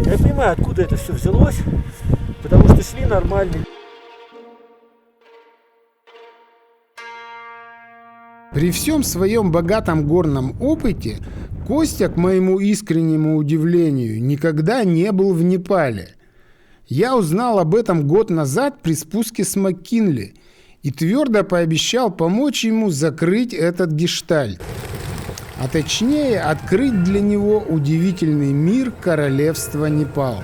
Я понимаю, откуда это все взялось, потому что шли нормальные. При всем своем богатом горном опыте Костя, к моему искреннему удивлению, никогда не был в Непале. Я узнал об этом год назад при спуске с МакКинли и твердо пообещал помочь ему закрыть этот гештальт. А точнее, открыть для него удивительный мир королевства Непал.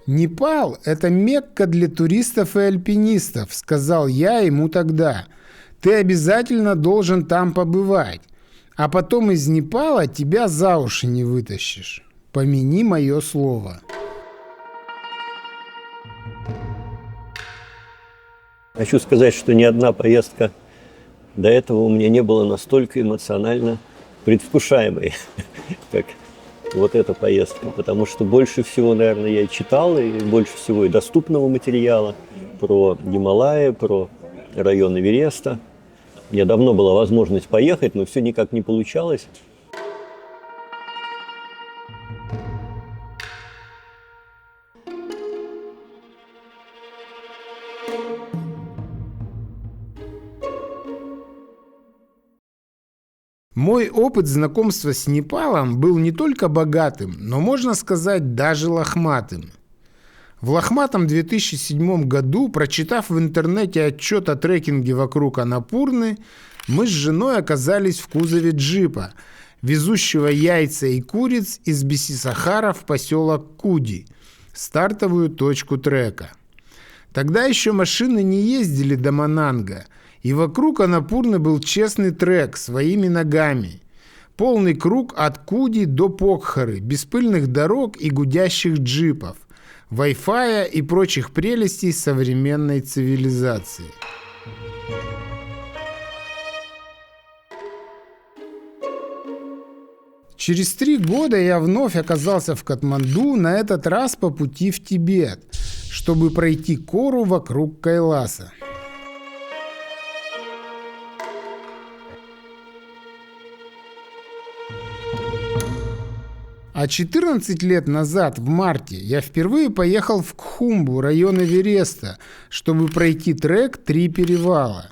«Непал – это Мекка для туристов и альпинистов», – сказал я ему тогда. «Ты обязательно должен там побывать, а потом из Непала тебя за уши не вытащишь. Помяни мое слово». Хочу сказать, что ни одна поездка до этого у меня не была настолько эмоционально предвкушаемой, как вот эта поездка. Потому что больше всего, наверное, я читал, и больше всего и доступного материала про Гималаи, про район Эвереста. У меня давно была возможность поехать, но все никак не получалось. Мой опыт знакомства с Непалом был не только богатым, но, можно сказать, даже лохматым. В лохматом 2007 году, прочитав в интернете отчет о трекинге вокруг Аннапурны, мы с женой оказались в кузове джипа, везущего яйца и куриц из Бисисахара в поселок Куди, стартовую точку трека. Тогда еще машины не ездили до Мананга, и вокруг Аннапурны был честный трек своими ногами. Полный круг от Куди до Покхары, без пыльных дорог и гудящих джипов, Wi-Fi и прочих прелестей современной цивилизации. Через 3 года я вновь оказался в Катманду, на этот раз по пути в Тибет, чтобы пройти кору вокруг Кайласа. А 14 лет назад, в марте, я впервые поехал в Кхумбу, район Эвереста, чтобы пройти трек 3 перевала.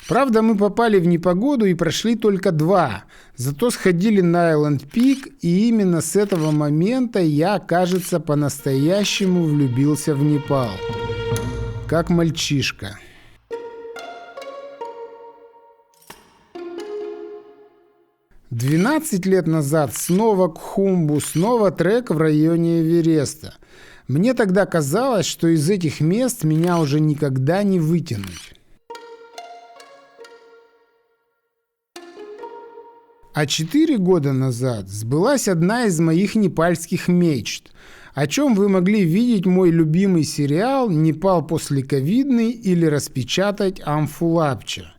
Правда, мы попали в непогоду и прошли только 2, зато сходили на Айленд-Пик, и именно с этого момента я, кажется, по-настоящему влюбился в Непал. Как мальчишка. «12 лет назад снова Кхумбу, снова трек в районе Эвереста. Мне тогда казалось, что из этих мест меня уже никогда не вытянуть. А 4 года назад сбылась одна из моих непальских мечт, о чем вы могли видеть мой любимый сериал «Непал послековидный» или распечатать Амфулапча,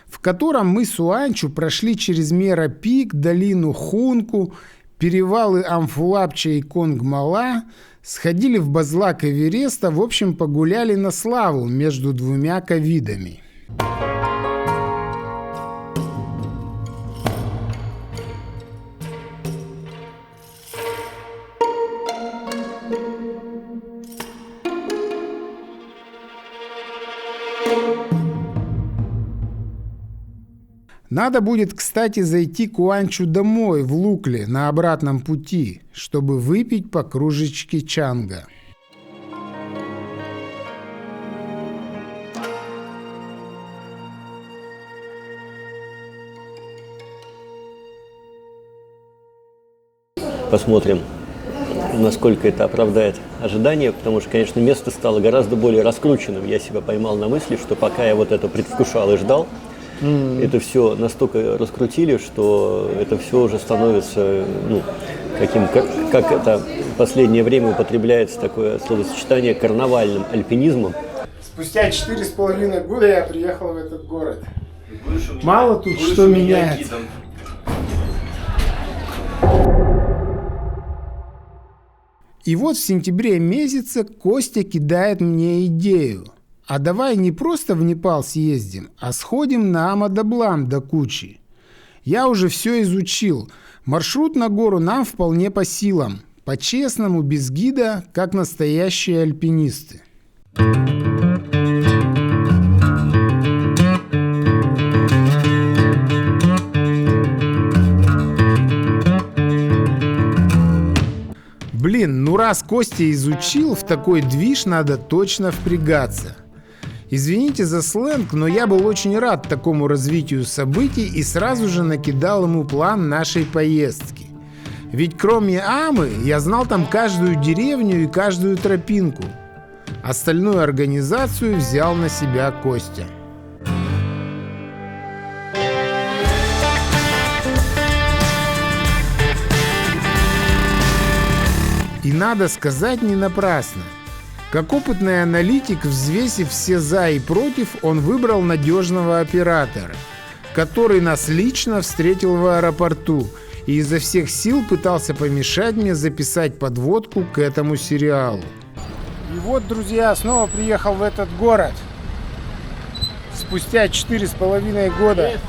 в котором мы с Уанчу прошли через Мера-Пик, долину Хунку, перевалы Амфулапча и Конгмала, сходили в Базлак Эвереста, в общем, погуляли на славу между 2 ковидами. Надо будет, кстати, зайти к Уанчу домой, в Лукле, на обратном пути, чтобы выпить по кружечке чанга. Посмотрим, насколько это оправдает ожидания, потому что, конечно, место стало гораздо более раскрученным. Я себя поймал на мысли, что пока я вот это предвкушал и ждал, это все настолько раскрутили, что это все уже становится, как это в последнее время употребляется такое словосочетание, карнавальным альпинизмом. Спустя 4,5 года я приехал в этот город. Мало тут что меняется. И вот в сентябре месяце Костя кидает мне идею. а давай не просто в Непал съездим, а сходим на Амадаблам до кучи. Я уже все изучил. Маршрут на гору нам вполне по силам. По-честному, без гида, как настоящие альпинисты. Блин, ну раз Костя изучил, в такой движ надо точно впрягаться. Извините за сленг, но я был очень рад такому развитию событий и сразу же накидал ему план нашей поездки. Ведь кроме Амы я знал там каждую деревню и каждую тропинку. Остальную организацию взял на себя Костя. И надо сказать, не напрасно. Как опытный аналитик, взвесив все «за» и «против», он выбрал надежного оператора, который нас лично встретил в аэропорту и изо всех сил пытался помешать мне записать подводку к этому сериалу. И вот, друзья, снова приехал в этот город. Спустя 4,5 года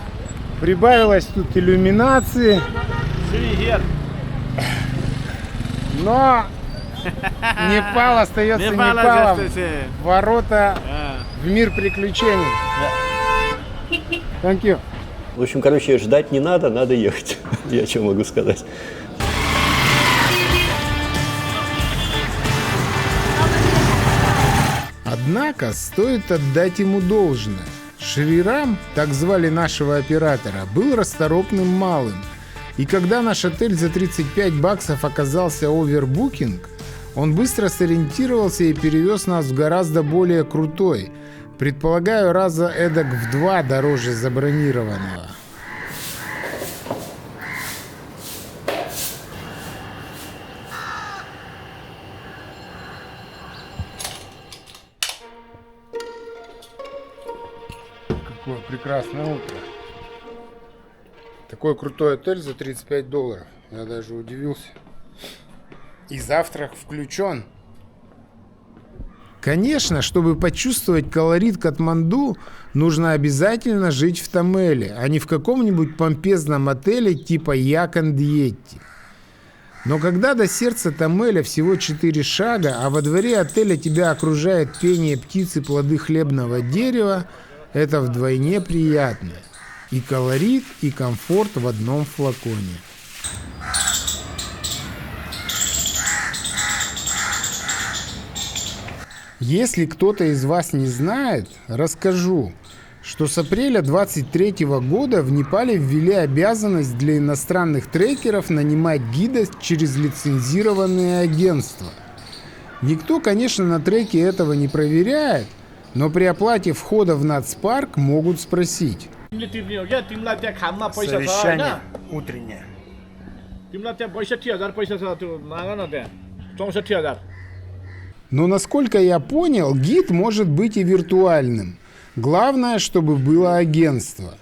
прибавилось тут иллюминации. Но Непал остается Непалом. Ворота в мир приключений. Thank you. В общем, короче, ждать не надо, надо ехать. Я что могу сказать. Однако стоит отдать ему должное. Шрирам, так звали нашего оператора, был расторопным малым. И когда наш отель за $35 оказался овербукинг, он быстро сориентировался и перевез нас в гораздо более крутой, предполагаю, раза эдак в 2 дороже забронированного. Какое прекрасное утро. Такой крутой отель за $35. Я даже удивился. И завтрак включен. Конечно, чтобы почувствовать колорит Катманду, нужно обязательно жить в Тамеле, а не в каком-нибудь помпезном отеле типа Як-энд Йети. Но когда до сердца Тамеля всего 4 шага, а во дворе отеля тебя окружает пение птиц и плоды хлебного дерева, это вдвойне приятно. И колорит, и комфорт в одном флаконе. Если кто-то из вас не знает, расскажу, что с апреля 2023 года в Непале ввели обязанность для иностранных трекеров нанимать гида через лицензированные агентства. Никто, конечно, на треке этого не проверяет, но при оплате входа в нацпарк могут спросить. Совещание утреннее. Но насколько я понял, гид может быть и виртуальным. Главное, чтобы было агентство.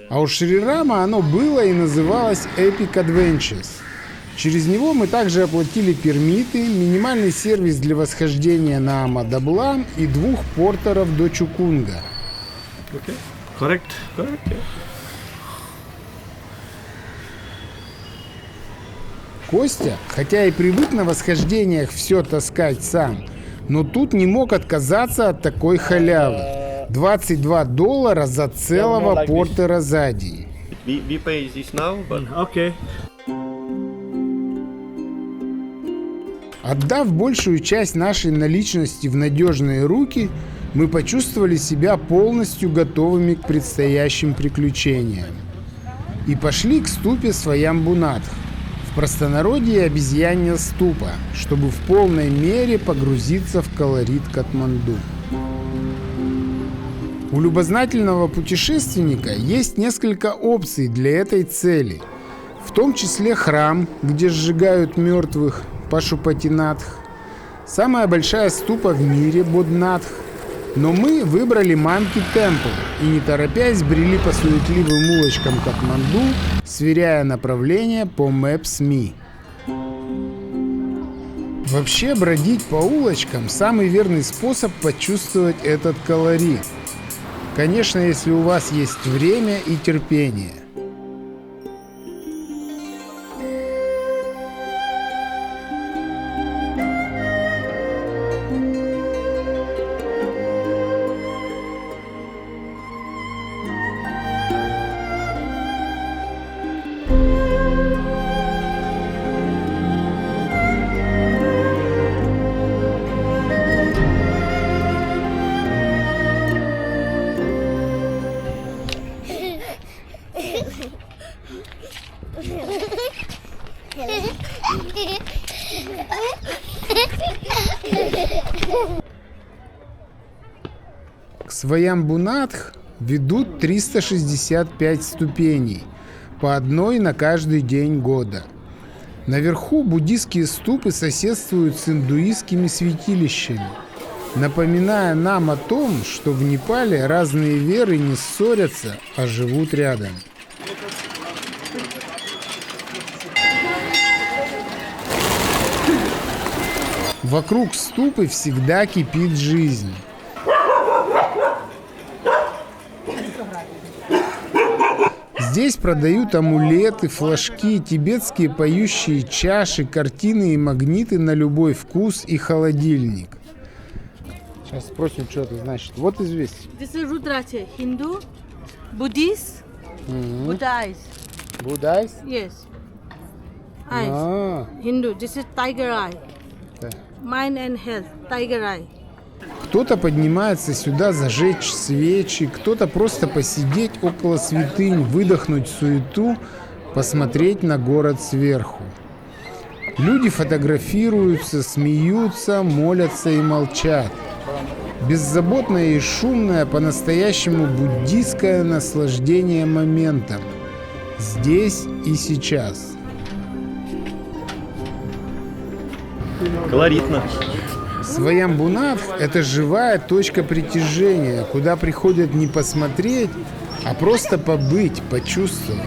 А у Шрирама оно было и называлось Epic Adventures. Через него мы также оплатили пермиты, минимальный сервис для восхождения на Амадаблам и 2 портеров до Чукунга. Correct. Костя, хотя и привык на восхождениях все таскать сам, но тут не мог отказаться от такой халявы. $22 за целого портера за день. We pay this now, but... Okay. Отдав большую часть нашей наличности в надежные руки, мы почувствовали себя полностью готовыми к предстоящим приключениям. И пошли к ступе Сваямбунатх, в простонародье обезьянья ступа, чтобы в полной мере погрузиться в колорит Катманду. У любознательного путешественника есть несколько опций для этой цели, в том числе храм, где сжигают мертвых, Пашупатинатх, самая большая ступа в мире Боднатх, но мы выбрали Манки Темпл и не торопясь брели по суетливым улочкам Катманду, сверяя направление по Maps.me. Вообще бродить по улочкам – самый верный способ почувствовать этот колорит. Конечно, если у вас есть время и терпение. К Сваямбунатх ведут 365 ступеней, по одной на каждый день года. Наверху буддийские ступы соседствуют с индуистскими святилищами, напоминая нам о том, что в Непале разные веры не ссорятся, а живут рядом. Вокруг ступы всегда кипит жизнь. Здесь продают амулеты, флажки, тибетские поющие чаши, картины и магниты на любой вкус и холодильник. Сейчас спросим, что это значит. Вот известие. This is Rudraksha, Hindu, Buddhist, Buddha eyes. Будайс? Yes. Eyes. Hindu. This is tiger eye. Mind and health. Tiger eye. Кто-то поднимается сюда зажечь свечи, кто-то просто посидеть около святынь, выдохнуть суету, посмотреть на город сверху. Люди фотографируются, смеются, молятся и молчат. Беззаботное и шумное, по-настоящему буддийское наслаждение моментом. Здесь и сейчас. Колоритно. Сваямбунатх – это живая точка притяжения, куда приходят не посмотреть, а просто побыть, почувствовать.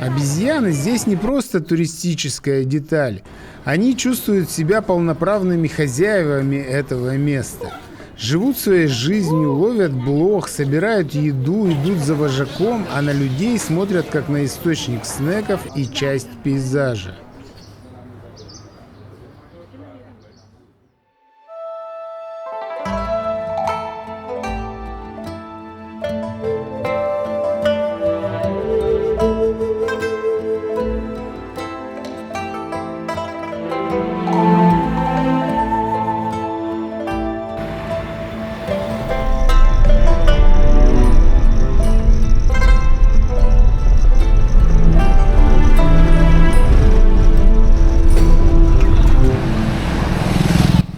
Обезьяны здесь не просто туристическая деталь. Они чувствуют себя полноправными хозяевами этого места. Живут своей жизнью, ловят блох, собирают еду, идут за вожаком, а на людей смотрят как на источник снеков и часть пейзажа.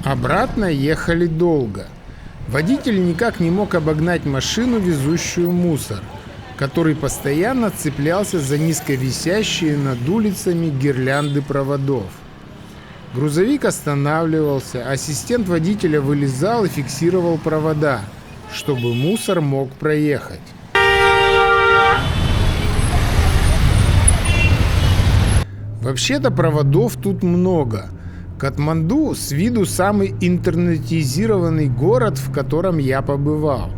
Обратно ехали долго. Водитель никак не мог обогнать машину, везущую мусор, который постоянно цеплялся за низковисящие над улицами гирлянды проводов. Грузовик останавливался, ассистент водителя вылезал и фиксировал провода, чтобы мусор мог проехать. Вообще-то проводов тут много. Катманду с виду самый интернетизированный город, в котором я побывал.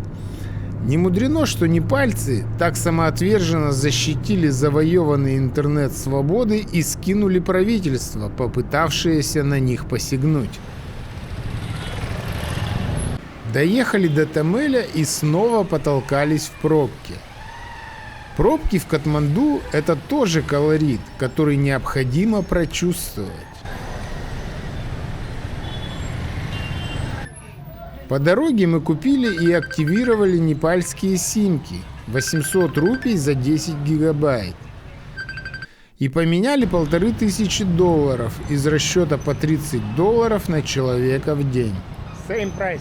Не мудрено, что непальцы так самоотверженно защитили завоеванный интернет свободы и скинули правительство, попытавшееся на них посягнуть. Доехали до Тамеля и снова потолкались в пробке. Пробки в Катманду – это тоже колорит, который необходимо прочувствовать. По дороге мы купили и активировали непальские симки 800 рупий за 10 гигабайт. И поменяли $1500 из расчета по $30 на человека в день. Same price.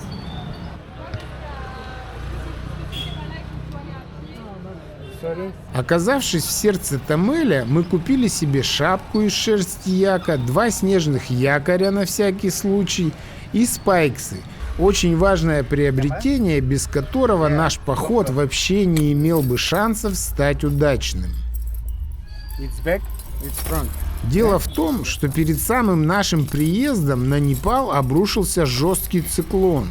Оказавшись в сердце Тамеля, мы купили себе шапку из шерсти яка, 2 снежных якоря на всякий случай и спайксы. Очень важное приобретение, без которого наш поход вообще не имел бы шансов стать удачным. It's back, it's front. Дело в том, что перед самым нашим приездом на Непал обрушился жесткий циклон.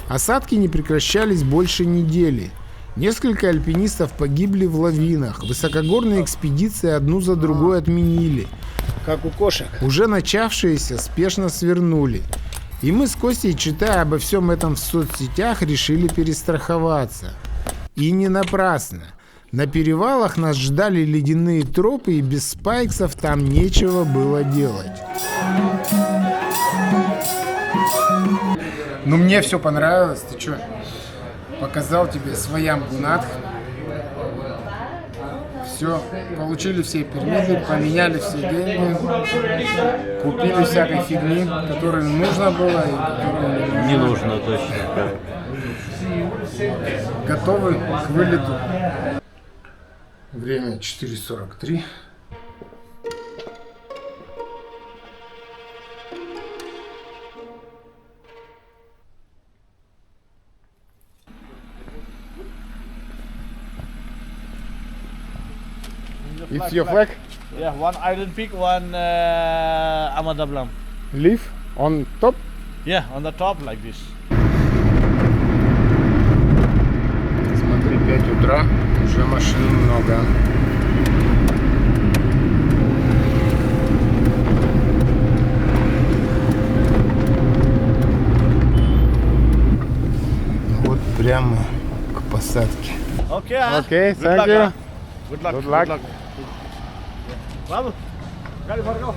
Осадки не прекращались больше недели. Несколько альпинистов погибли в лавинах. Высокогорные экспедиции одну за другой отменили. Как у кошек. Уже начавшиеся спешно свернули. И мы с Костей, читая обо всем этом в соцсетях, решили перестраховаться. И не напрасно. На перевалах нас ждали ледяные тропы, и без спайксов там нечего было делать. Ну мне все понравилось, ты чё? Показал тебе своям гунат. Все, получили все пермиты, поменяли все деньги, купили всякой фигни, которую нужно было и которую Не нужно, точно. Готовы к вылету. Время 4:43. It's your flag? Yeah, one Iron Peak, one Amadablam. Leaf on top? Yeah, on the top like this. Смотри, 5 утра, уже машин много. Вот прямо к посадке. Okay. Окей, Good luck, thank you. Good luck. Good luck. Good luck. Babu, ready for go.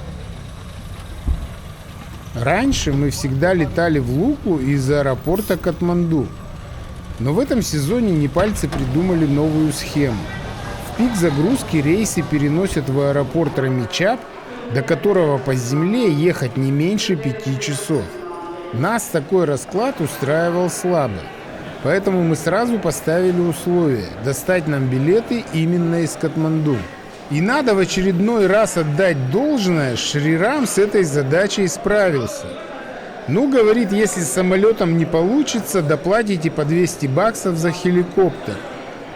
Раньше мы всегда летали в Луку из аэропорта Катманду. Но в этом сезоне непальцы придумали новую схему. В пик загрузки рейсы переносят в аэропорт Рамичап, до которого по земле ехать не меньше 5 часов. Нас такой расклад устраивал слабо. Поэтому мы сразу поставили условие – достать нам билеты именно из Катманду. И надо в очередной раз отдать должное, Шрирам с этой задачей справился. Ну, говорит, если с самолетом не получится, доплатите по $200 за хеликоптер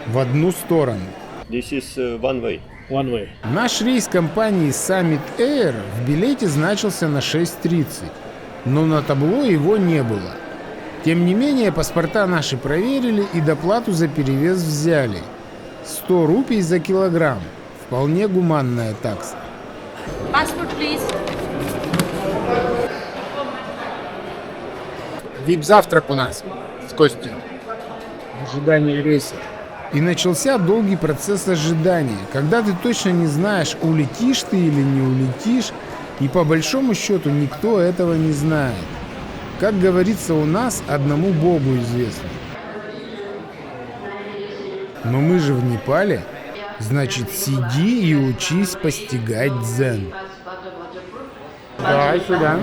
в одну сторону. This is one way. One way. Наш рейс компании Summit Air в билете значился на 6:30, но на табло его не было. Тем не менее, паспорта наши проверили и доплату за перевес взяли. 100 рупий за килограмм. Вполне гуманная такса. Passport, please. Вип-завтрак у нас с Костей. В ожидании рейса. И начался долгий процесс ожидания, когда ты точно не знаешь, улетишь ты или не улетишь, и по большому счету никто этого не знает. Как говорится у нас, одному Богу известно. Но мы же в Непале, значит, сиди и учись постигать дзен. Давай сюда.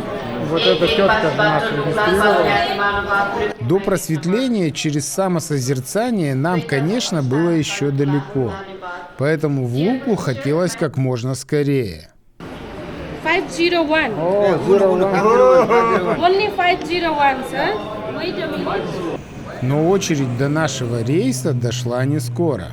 Вот эта тетка нас регистрировала. До просветления через самосозерцание нам, конечно, было еще далеко. Поэтому в Луку хотелось как можно скорее. 501. О, Only 501, sir. Wait a minute. Но очередь до нашего рейса дошла не скоро.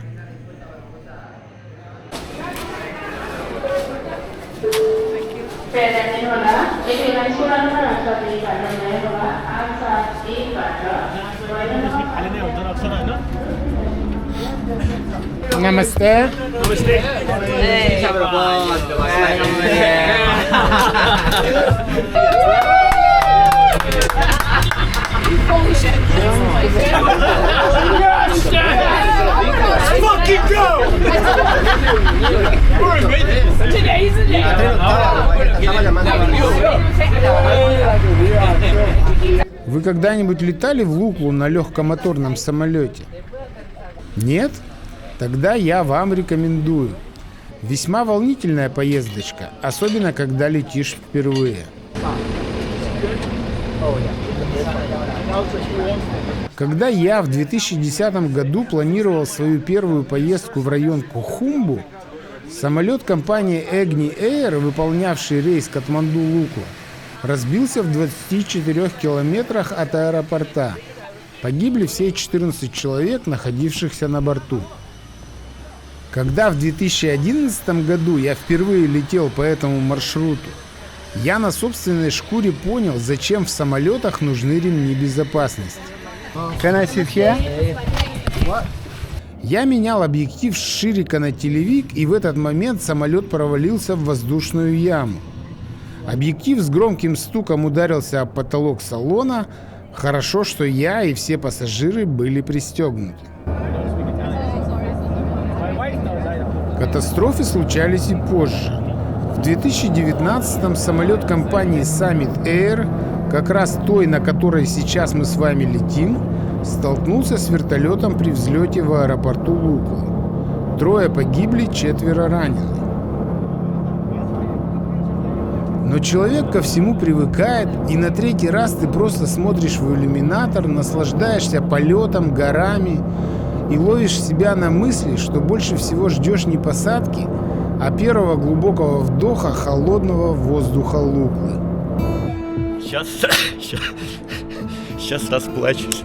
Намасте. Вы когда-нибудь летали в Луку на легкомоторном самолете? Нет? Тогда я вам рекомендую. Весьма волнительная поездочка, особенно когда летишь впервые. Когда я в 2010 году планировал свою первую поездку в район Кохумбу, самолет компании Agni Air, выполнявший рейс Катманду-Луку, разбился в 24 километрах от Когда в 2011 году я впервые летел по этому маршруту, я на собственной шкуре понял, зачем в самолетах нужны ремни безопасности. Can I sit here? Я менял объектив с Ширика на телевик, и в этот момент самолет провалился в воздушную яму. Объектив с громким стуком ударился об потолок салона. Хорошо, что я и все пассажиры были пристегнуты. Катастрофы случались и позже. В 2019-м самолет компании Summit Air, как раз той, на которой сейчас мы с вами летим, столкнулся с вертолетом при взлете в аэропорту Луклу. 3 погибли, 4 ранены. Но человек ко всему привыкает, и на 3-й раз ты просто смотришь в иллюминатор, наслаждаешься полетом, горами и ловишь себя на мысли, что больше всего ждешь не посадки, а первого глубокого вдоха холодного воздуха Луклы. Сейчас расплачусь.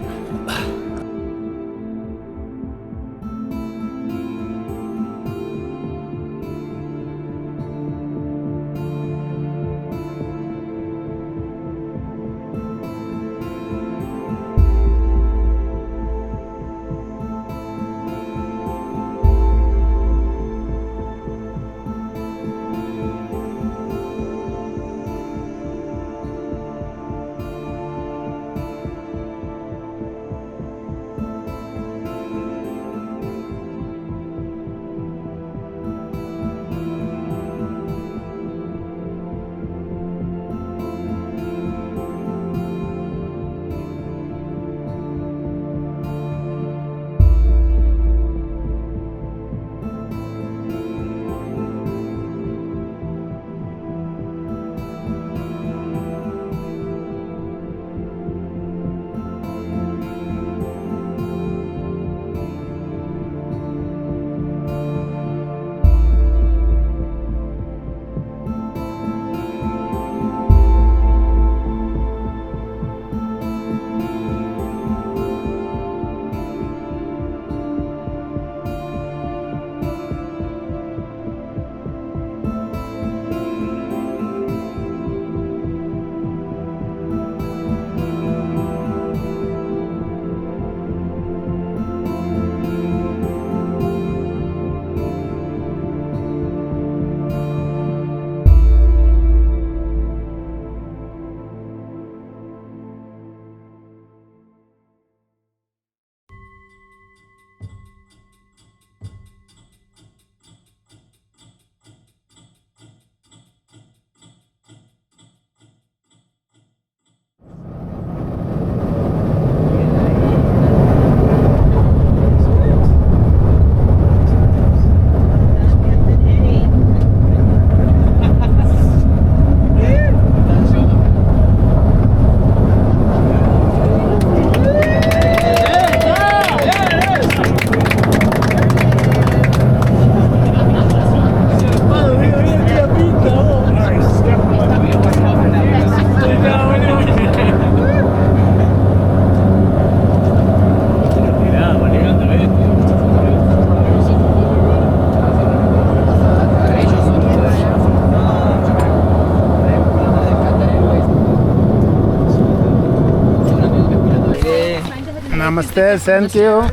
Namaste, thank you.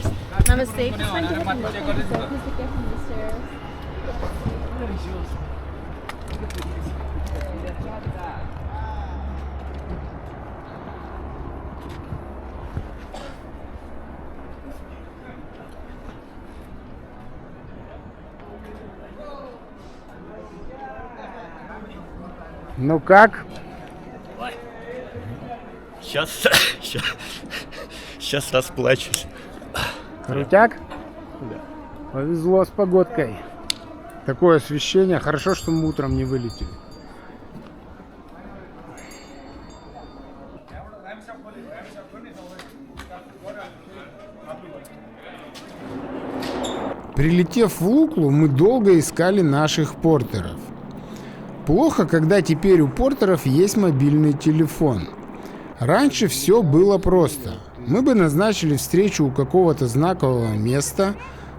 Namaste. Ну как? Сейчас расплачусь. Крутяк? Да. Повезло с погодкой. Такое освещение. Хорошо, что мы утром не вылетели. Прилетев в Луклу, мы долго искали наших портеров. Плохо, когда теперь у портеров есть мобильный телефон. Раньше все было просто. Мы бы назначили встречу у какого-то знакового места,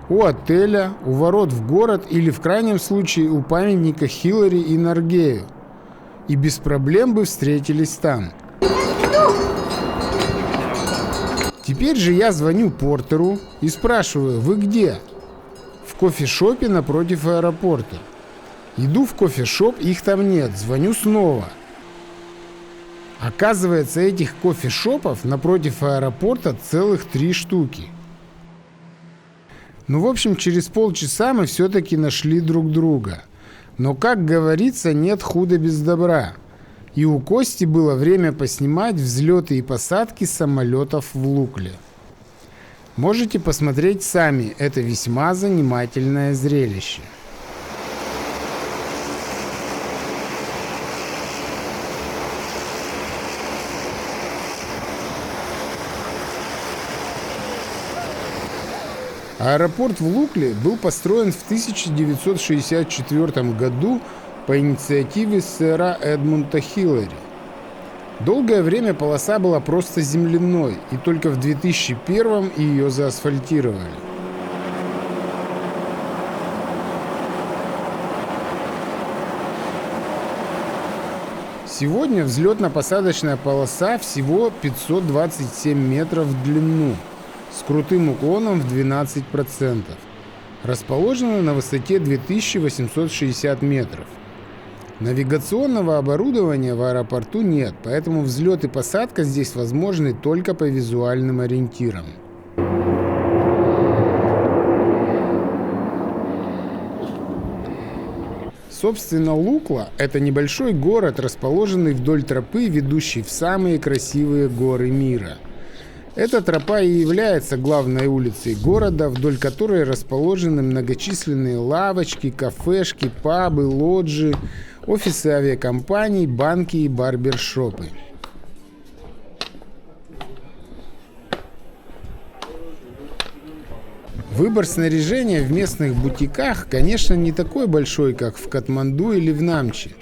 у отеля, у ворот в город или в крайнем случае у памятника Хиллари и Норгею. И без проблем бы встретились там. Теперь же я звоню портеру и спрашиваю: вы где? В кофешопе напротив аэропорта. Иду в кофешоп, их там нет. Звоню снова. Оказывается, этих кофешопов напротив аэропорта целых 3 штуки. Ну, в общем, через полчаса мы все-таки нашли друг друга. Но, как говорится, нет худа без добра. И у Кости было время поснимать взлеты и посадки самолетов в Лукле. Можете посмотреть сами, это весьма занимательное зрелище. Аэропорт в Лукле был построен в 1964 году по инициативе сэра Эдмунда Хиллари. Долгое время полоса была просто земляной, и только в 2001 ее заасфальтировали. Сегодня взлетно-посадочная полоса всего 527 метров в длину, с крутым уклоном в 12%. Расположена на высоте 2860 метров. Навигационного оборудования в аэропорту нет, поэтому взлет и посадка здесь возможны только по визуальным ориентирам. Собственно, Лукла – это небольшой город, расположенный вдоль тропы, ведущей в самые красивые горы мира. Эта тропа и является главной улицей города, вдоль которой расположены многочисленные лавочки, кафешки, пабы, лоджии, офисы авиакомпаний, банки и барбершопы. Выбор снаряжения в местных бутиках, конечно, не такой большой, как в Катманду или в Намчи.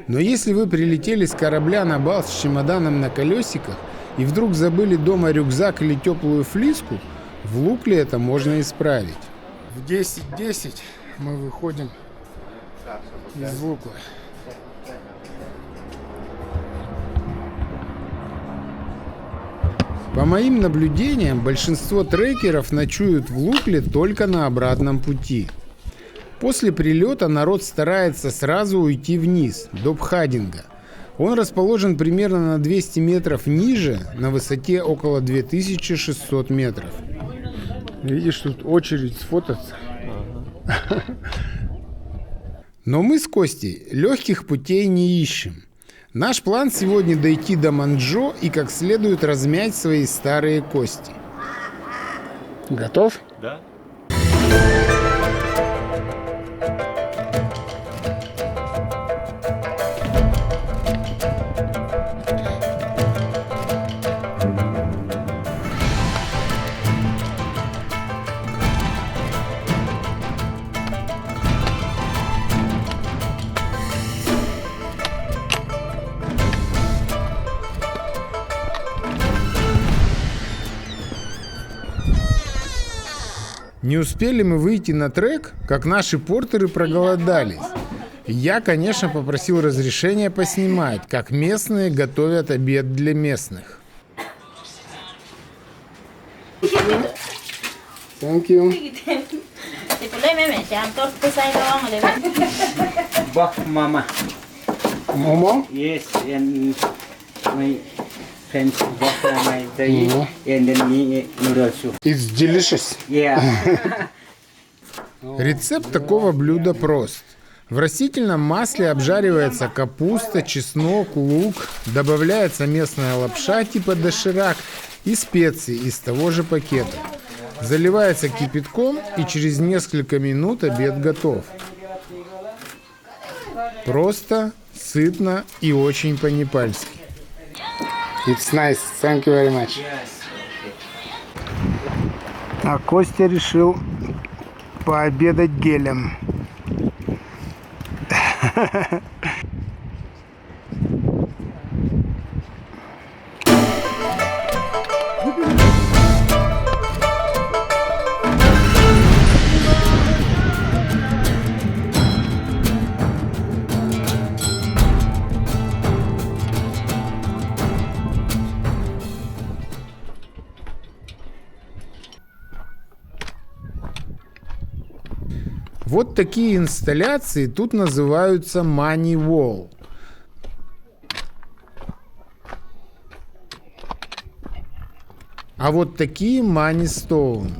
Но если вы прилетели с корабля на бал с чемоданом на колесиках и вдруг забыли дома рюкзак или теплую флиску, в Лукле это можно исправить. В 10:10 мы выходим из Луклы. По моим наблюдениям, большинство трекеров ночуют в Лукле только на обратном пути. После прилета народ старается сразу уйти вниз, до Пхадинга. Он расположен примерно на 200 метров ниже, на высоте около 2600 метров. Видишь, тут очередь сфотаться. Но мы с Костей легких путей не ищем. Наш план сегодня дойти до Манчжоу и как следует размять свои старые кости. Готов? Да. Не успели мы выйти на трек, как наши портеры проголодались. Я, конечно, попросил разрешения поснимать, как местные готовят обед для местных. Thank you. Bok mama. Момо? Yes, and my friends bok my day and then me noodle soup. It's delicious. Yeah. Рецепт такого блюда прост. В растительном масле обжаривается капуста, чеснок, лук, добавляется местная лапша типа доширак и специи из того же пакета. Заливается кипятком, и через несколько минут обед готов. Просто, сытно и очень по-непальски. It's nice. Thank you very much. А Костя решил пообедать гелем. Вот такие инсталляции тут называются Money Wall. А вот такие Money Stone.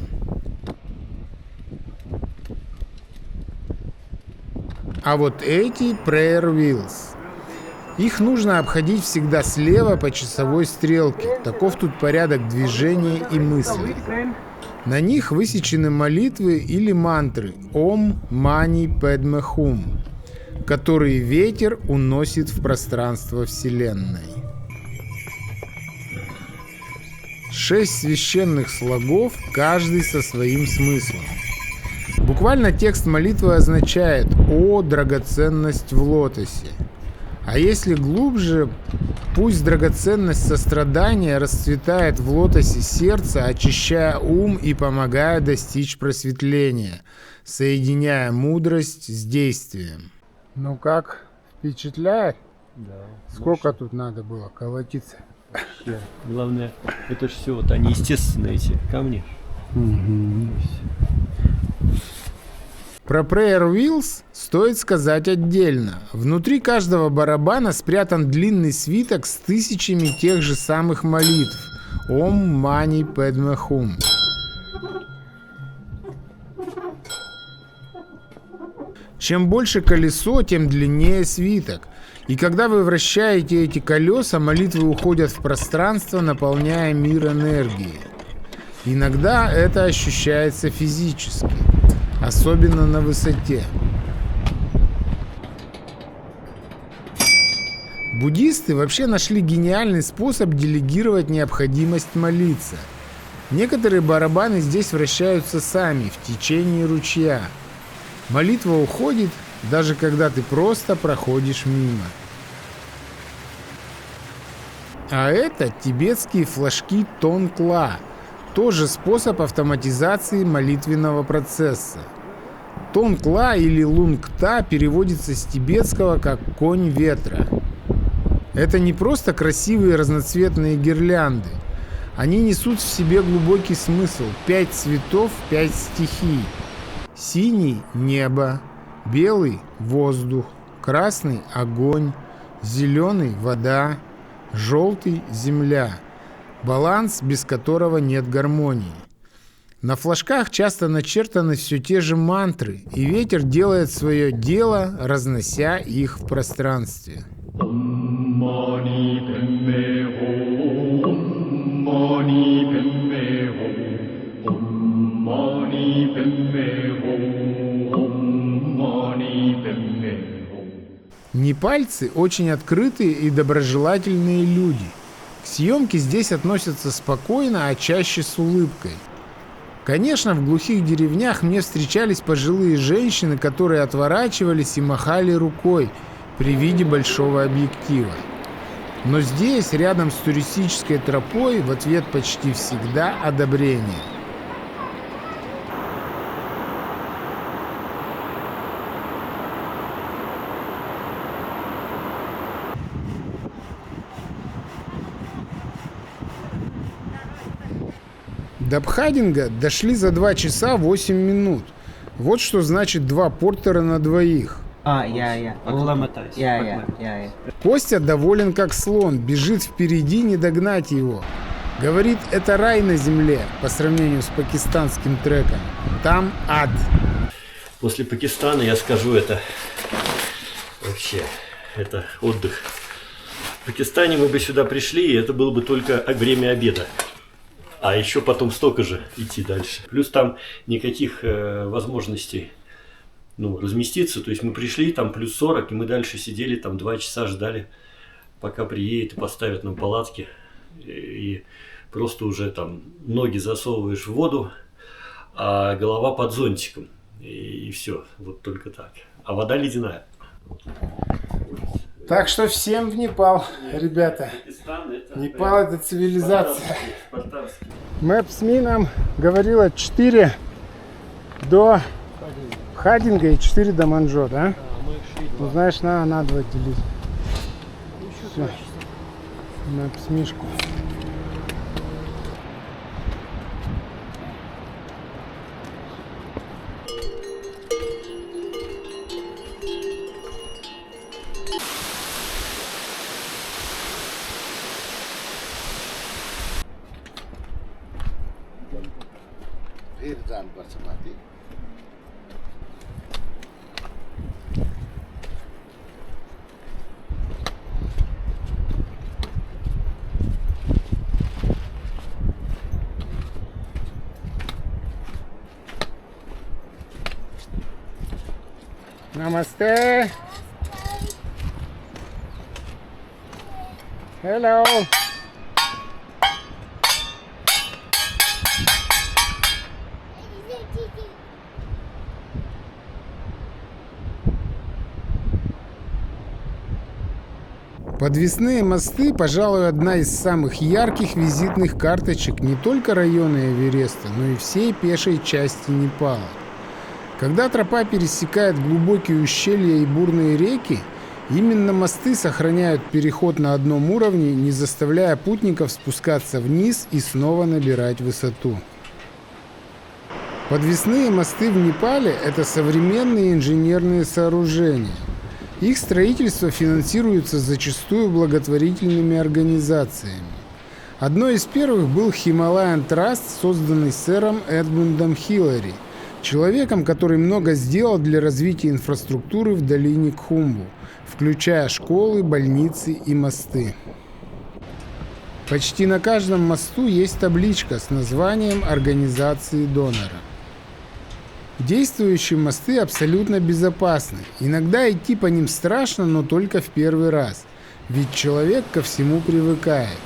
А вот эти Prayer Wheels. Их нужно обходить всегда слева по часовой стрелке. Таков тут порядок движения и мысли. На них высечены молитвы или мантры Ом Мани Падме Хум, которые ветер уносит в пространство Вселенной. 6 священных слогов, каждый со своим смыслом. Буквально текст молитвы означает «О, драгоценность в лотосе». А если глубже, пусть драгоценность сострадания расцветает в лотосе сердца, очищая ум и помогая достичь просветления, соединяя мудрость с действием. Ну как, впечатляет? Да. Сколько тут надо было колотиться? Главное, это же все, вот они естественные, эти камни. Про Prayer Wheels стоит сказать отдельно. Внутри каждого барабана спрятан длинный свиток с тысячами тех же самых молитв. Ом Мани Падме Хум. Чем больше колесо, тем длиннее свиток. И когда вы вращаете эти колеса, молитвы уходят в пространство, наполняя мир энергией. Иногда это ощущается физически, особенно на высоте. Буддисты вообще нашли гениальный способ делегировать необходимость молиться. Некоторые барабаны здесь вращаются сами, в течение ручья. Молитва уходит, даже когда ты просто проходишь мимо. А это тибетские флажки Тонкла, тоже способ автоматизации молитвенного процесса. Тонкла или лунгта переводится с тибетского как «конь ветра». Это не просто красивые разноцветные гирлянды. Они несут в себе глубокий смысл. 5 цветов, 5 стихий. Синий – небо, белый – воздух, красный – огонь, зеленый – вода, желтый – земля. Баланс, без которого нет гармонии. На флажках часто начертаны все те же мантры, и ветер делает свое дело, разнося их в пространстве. Непальцы очень открытые и доброжелательные люди. К съемке здесь относятся спокойно, а чаще с улыбкой. Конечно, в глухих деревнях мне встречались пожилые женщины, которые отворачивались и махали рукой при виде большого объектива. Но здесь, рядом с туристической тропой, в ответ почти всегда одобрение. До Пхадинга дошли за 2 часа 8 минут. Вот что значит 2 портера на двоих. Yeah. Костя доволен как слон, бежит впереди, не догнать его. Говорит, это рай на земле по сравнению с пакистанским треком. Там ад. После Пакистана я скажу, это вообще, это отдых. В Пакистане мы бы сюда пришли, и это было бы только время обеда. А еще потом столько же идти дальше. Плюс там никаких возможностей разместиться. То есть мы пришли, там плюс 40, и мы дальше сидели, там 2 часа ждали, пока приедет и поставят нам палатки. И просто уже там ноги засовываешь в воду, а голова под зонтиком. И все, вот только так. А вода ледяная. Так что всем в Непал, ребята. Непал — это цивилизация. Maps.me нам говорила 4 до Пхадинга и 4 до Манджо, да? Ну, знаешь, надо делить. Все. Maps.me-шку. फेरि जानुपर्छ माथि Namaste. Hello. Подвесные мосты, пожалуй, одна из самых ярких визитных карточек не только района Эвереста, но и всей пешей части Непала. Когда тропа пересекает глубокие ущелья и бурные реки, именно мосты сохраняют переход на одном уровне, не заставляя путников спускаться вниз и снова набирать высоту. Подвесные мосты в Непале – это современные инженерные сооружения. Их строительство финансируется зачастую благотворительными организациями. Одной из первых был Himalayan Trust, созданный сэром Эдмундом Хиллари, человеком, который много сделал для развития инфраструктуры в долине Кхумбу, включая школы, больницы и мосты. Почти на каждом мосту есть табличка с названием организации донора. Действующие мосты абсолютно безопасны. Иногда идти по ним страшно, но только в первый раз, ведь человек ко всему привыкает.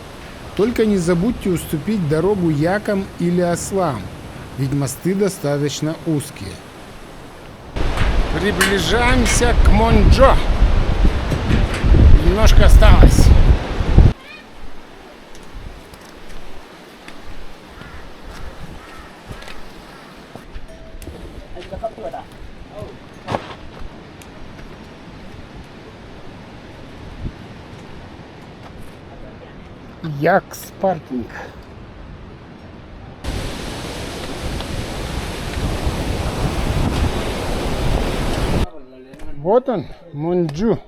Только не забудьте уступить дорогу якам или ослам, ведь мосты достаточно узкие. Приближаемся к Монджо. Немножко осталось. Якс паркинг. Вот он, Монджу.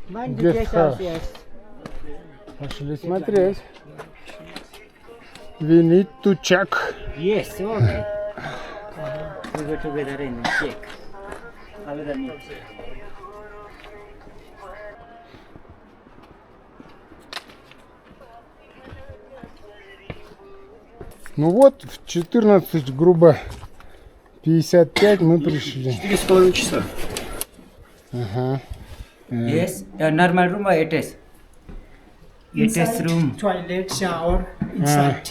Гестхаус. Пошли смотреть. We need to check. Yes, okay. We go together and check. Ну вот, в 14, грубо, 55 мы пришли. 4,5 часа. Ага. Yes, a normal room or attached? Attached room. Toilet, shower, inside.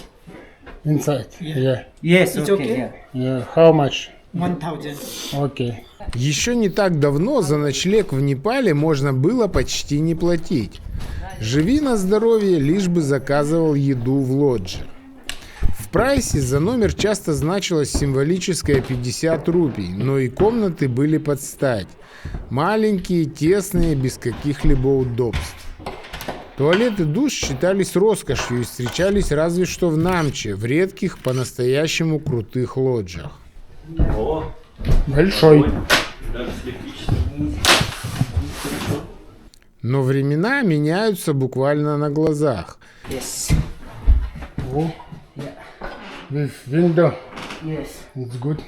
Inside. Yeah. Yes, It's okay, okay? yeah. Yeah. How much? 1000. Окей. Еще не так давно за ночлег в Непале можно было почти не платить. Живи на здоровье, лишь бы заказывал еду в лодже. В прайсе за номер часто значилось символическое 50 рупий, но и комнаты были под стать. Маленькие, тесные, без каких-либо удобств. Туалет и душ считались роскошью и встречались разве что в Намче, в редких, по-настоящему крутых лоджах. Большой. Но времена меняются буквально на глазах. Yes. With window. Yes. It's good.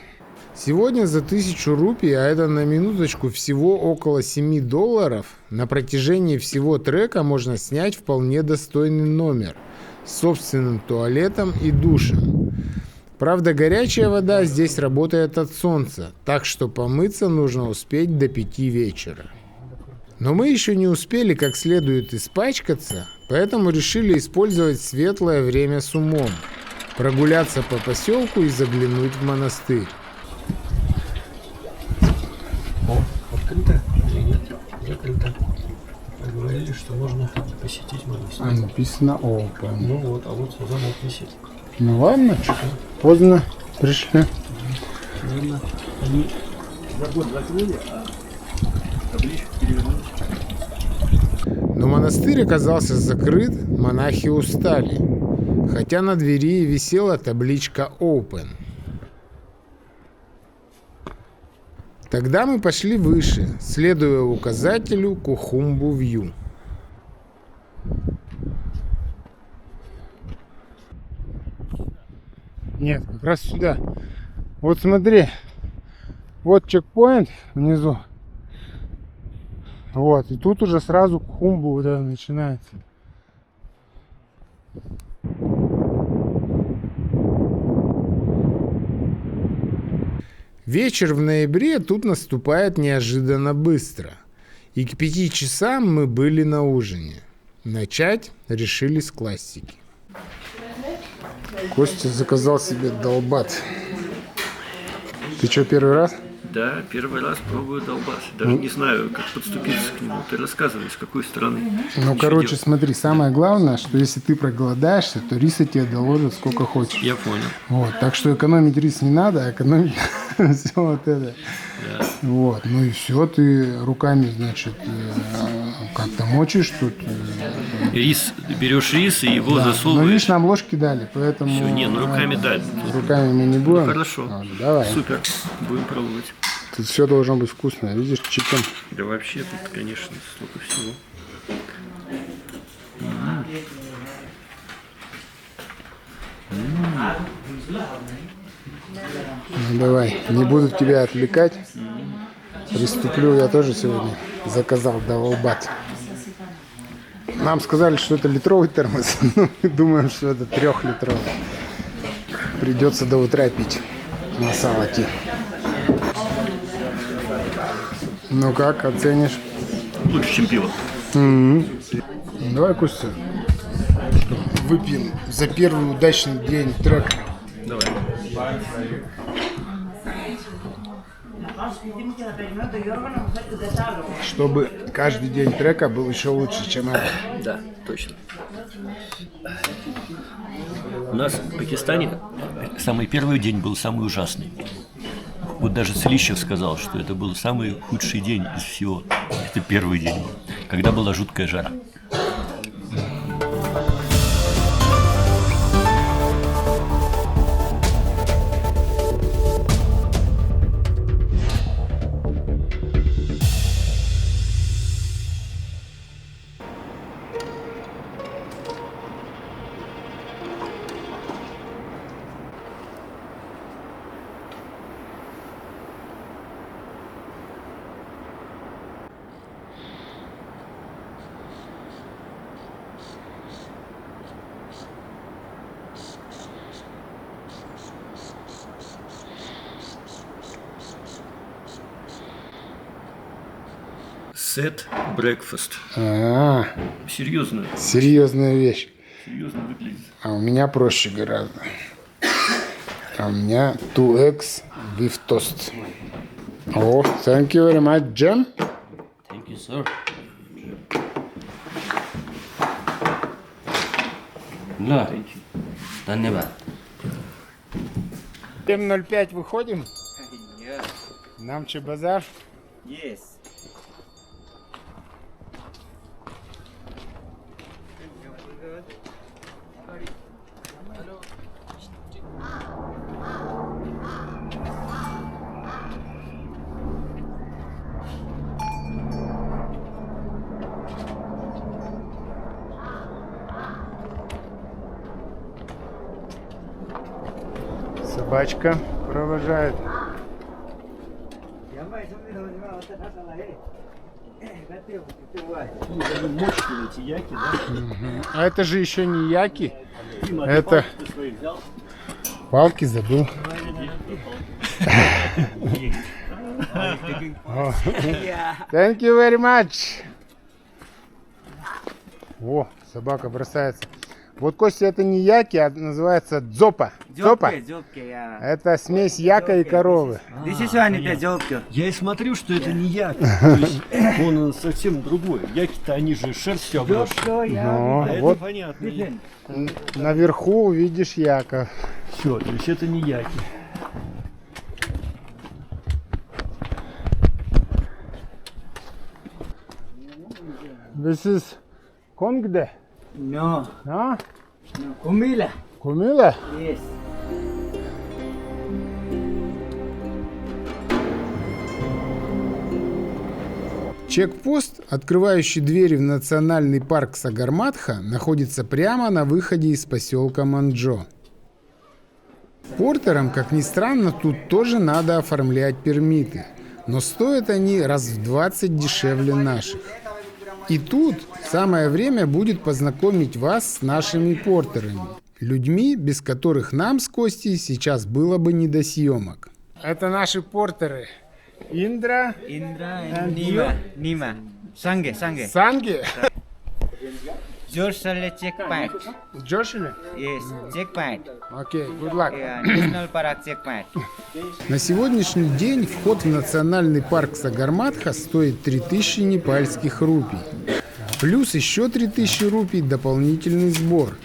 Сегодня за 1000 рупий, а это на минуточку всего около $7, на протяжении всего трека можно снять вполне достойный номер с собственным туалетом и душем. Правда, горячая вода здесь работает от солнца, так что помыться нужно успеть до 5 вечера. Но мы еще не успели как следует испачкаться, поэтому решили использовать светлое время с умом, прогуляться по поселку и заглянуть в монастырь. Открыто или нет? Закрыто. Говорили, что можно посетить монастырь. Написано open. Ну вот, а вот замок висит. Ну ладно, поздно пришли. Наверное, они забор закрыли, а табличку перевернули. Но монастырь оказался закрыт, монахи устали. Хотя на двери висела табличка open. Тогда мы пошли выше, следуя указателю Кхумбу Вью. Нет, как раз сюда. Вот смотри, вот чекпоинт внизу. Вот, и тут уже сразу Кхумбу вот это начинается. Вечер в ноябре тут наступает неожиданно быстро. И к 5 часам мы были на ужине. Начать решили с классики. Костя заказал себе долбат. Ты что, первый раз? Да, первый раз пробую долбас. Даже не знаю, как подступиться к нему. Ты рассказывай, с какой стороны. Ну, короче, смотри, самое главное, что если ты проголодаешься, то риса тебе доложат сколько хочешь. Я понял. Вот, так что экономить рис не надо, а экономить все вот это. Да. Вот, ну и все, ты руками, значит, как-то мочишь тут. Рис, берешь рис и его Да. Но засовываешь. видишь, нам ложки дали, поэтому... Всё, не, ну руками дать. Руками мы не будем. Ну, хорошо. Вот, давай. Супер. Будем пробовать. Тут все должно быть вкусно. Видишь, чикен. Да вообще тут, конечно, столько всего. Ну давай, не буду тебя отвлекать. Приступлю, я тоже сегодня заказал долбат. Нам сказали, что это литровый термос, но мы думаем, что это 3-литровый. Придется до утра пить на салате. Ну как, оценишь? Лучше, чем пиво. Давай, Костя, выпьем за первый удачный день трека. Давай. Чтобы каждый день трека был еще лучше, чем это. Да, точно. У нас в Пакистане самый первый день был самый ужасный. Вот даже Целищев сказал, что это был самый худший день из всего. Это первый день, когда была жуткая жара. Set breakfast. Серьезно, Серьезная вещь. серьезно выглядит. А у меня проще гораздо. А у меня 2x beef toast. О, thank you very much, Jam. Thank you, sir. Да. धन्यवाद. 7:05 выходим? Нам че базар? Yes. Собачка провожает. Мощные эти яки, да? А это же еще не яки. Дима, Это- ты свои взял? Палки забыл. О. Thank you very much. О, собака бросается. Вот, Костя, это не яки, а называется дзопа. Дзопа. Это смесь яка и коровы. This is one the joke. Я и смотрю, что это не яки. То есть он совсем другой. Яки-то они же шерстью обросшие. Ну, А это вот понятно. наверху увидишь яка. Все, то есть это не яки. This is Конгде. No. А? No. Kumila. Кумила? Yes. Чекпост, открывающий двери в национальный парк Сагарматха, находится прямо на выходе из поселка Манджо. Портерам, как ни странно, тут тоже надо оформлять пермиты, но стоят они раз в 20 дешевле наших. И тут самое время будет познакомить вас с нашими портерами, людьми, без которых нам с Костей сейчас было бы не до съемок. Это наши портеры. Индра and Nima. Sange. Санги. Joshua checkpoint. Джошуа? Yes, checkpoint. Окей, good luck. Yeah, National Park checkpoint. На сегодняшний день вход в национальный парк Сагарматха стоит 3000 непальских рупий. Плюс еще 3000 рупий дополнительный сбор,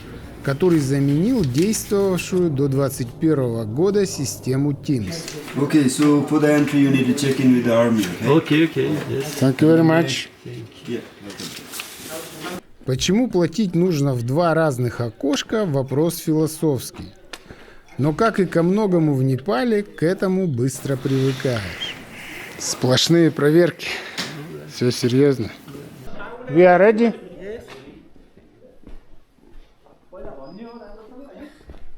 который заменил действовавшую до 2021 года систему Teams. Okay, so for the entry you need to check in with the army, okay? Okay, yes. Thank you very much. Yeah. Почему платить нужно в 2 разных окошка – вопрос философский. Но, как и ко многому в Непале, к этому быстро привыкаешь. Сплошные проверки. Все серьезно. We are ready?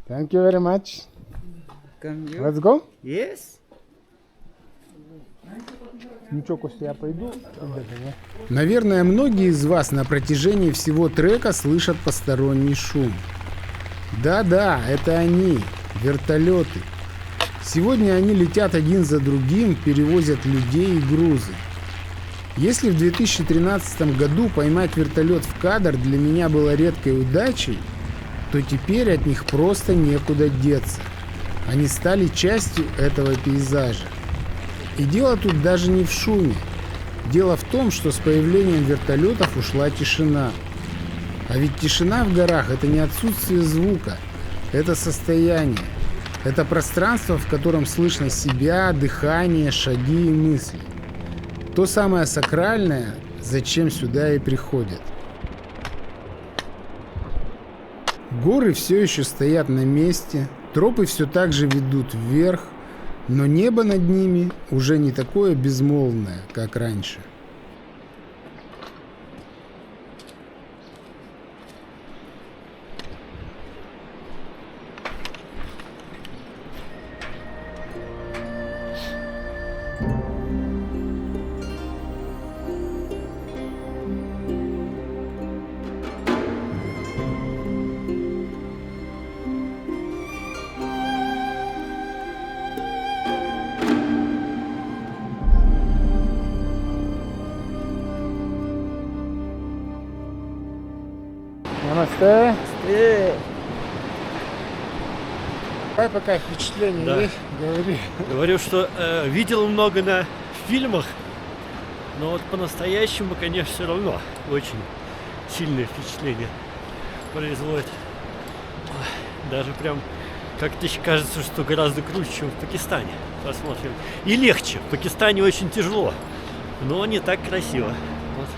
Thank you very much. Come you. Let's go. Yes. Ничего, Костя, я пойду. Наверное, многие из вас на протяжении всего трека слышат посторонний шум. Да-да, это они, вертолеты. Сегодня они летят один за другим, перевозят людей и грузы. Если в 2013 году поймать вертолет в кадр для меня было редкой удачей, то теперь от них просто некуда деться. Они стали частью этого пейзажа. И дело тут даже не в шуме. Дело в том, что с появлением вертолетов ушла тишина. А ведь тишина в горах – это не отсутствие звука, это состояние. Это пространство, в котором слышно себя, дыхание, шаги и мысли. То самое сакральное, зачем сюда и приходят. Горы все еще стоят на месте, тропы все так же ведут вверх, но небо над ними уже не такое безмолвное, как раньше. Намасте. Давай пока впечатление Да. есть, говори. Говорю, что видел много на фильмах, но вот по-настоящему, конечно, все равно очень сильное впечатление производит. Ой, даже прям как-то кажется, что гораздо круче, чем в Пакистане. Посмотрим. И легче. В Пакистане очень тяжело, но не так красиво. Вот.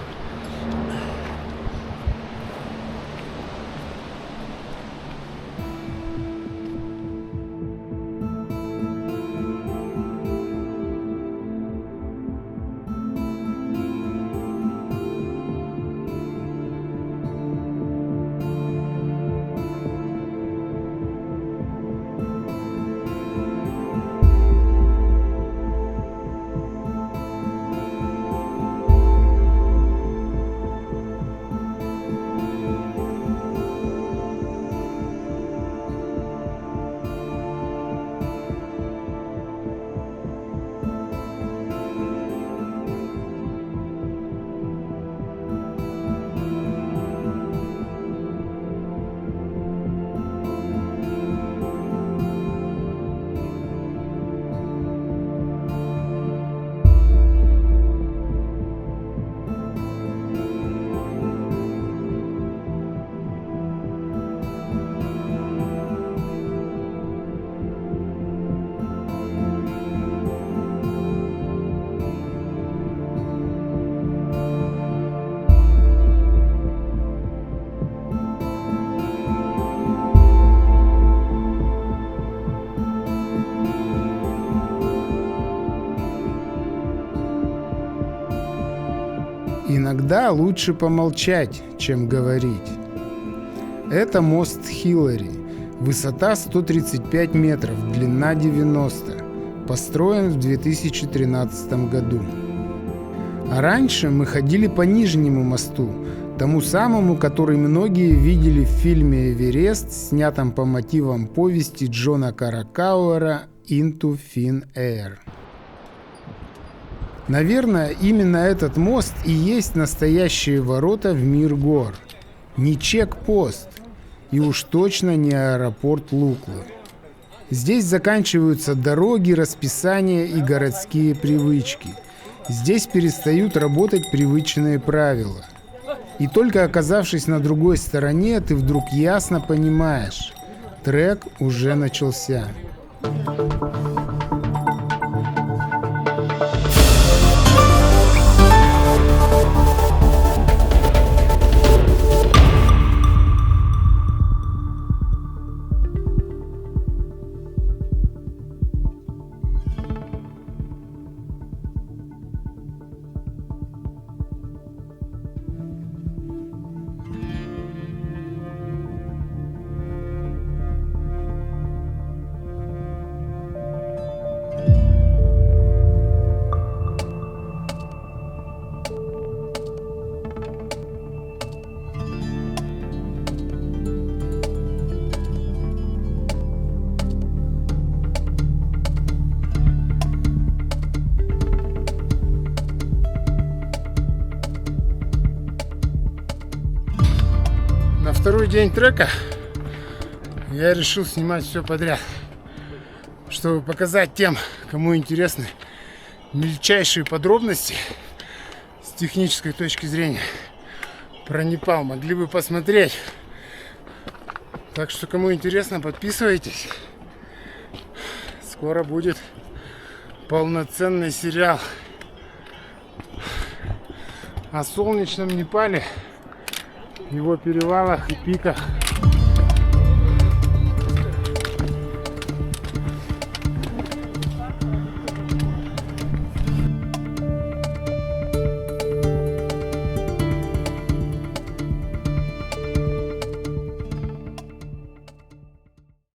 Иногда лучше помолчать, чем говорить. Это мост Хиллари. Высота 135 метров, длина 90. Построен в 2013 году. А раньше мы ходили по Нижнему мосту, тому самому, который многие видели в фильме «Эверест», снятом по мотивам повести Джона Каракауэра «Into Thin Air». Наверное, именно этот мост и есть настоящие ворота в мир гор. Не чекпост, и уж точно не аэропорт Луклы. Здесь заканчиваются дороги, расписания и городские привычки. Здесь перестают работать привычные правила. И только оказавшись на другой стороне, ты вдруг ясно понимаешь, трек уже начался. На второй день трека я решил снимать все подряд, чтобы показать тем, кому интересны мельчайшие подробности с технической точки зрения про Непал. Могли бы посмотреть. Так что, кому интересно, подписывайтесь. Скоро будет полноценный сериал о солнечном Непале, его перевалах и пиках.